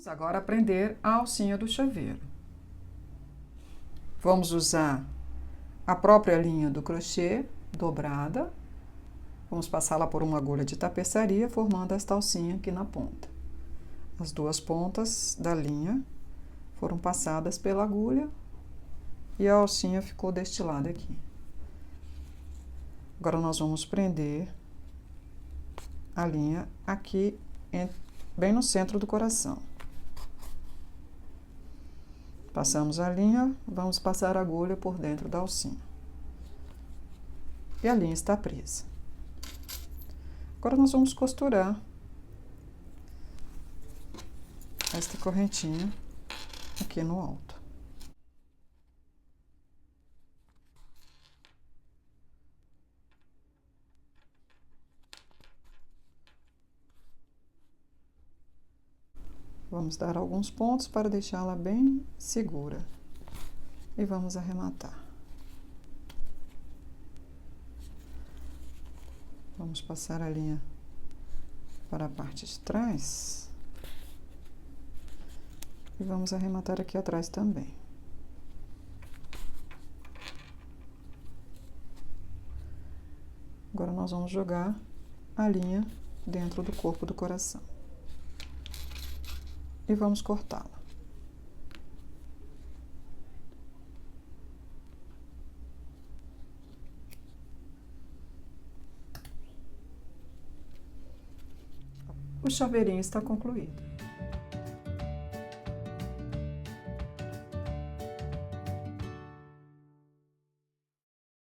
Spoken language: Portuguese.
Vamos agora aprender a alcinha do chaveiro. Vamos usar a própria linha do crochê dobrada. Vamos passá-la por uma agulha de tapeçaria, formando esta alcinha aqui na ponta. As duas pontas da linha foram passadas pela agulha e a alcinha ficou deste lado aqui. Agora, nós vamos prender a linha aqui, bem no centro do coração. Passamos a linha, vamos passar a agulha por dentro da alcinha. E a linha está presa. Agora, nós vamos costurar esta correntinha aqui no alto. Vamos dar alguns pontos para deixá-la bem segura. E vamos arrematar. Vamos passar a linha para a parte de trás. E vamos arrematar aqui atrás também. Agora, nós vamos jogar a linha dentro do corpo do coração. E vamos cortá-la. O chaveirinho está concluído.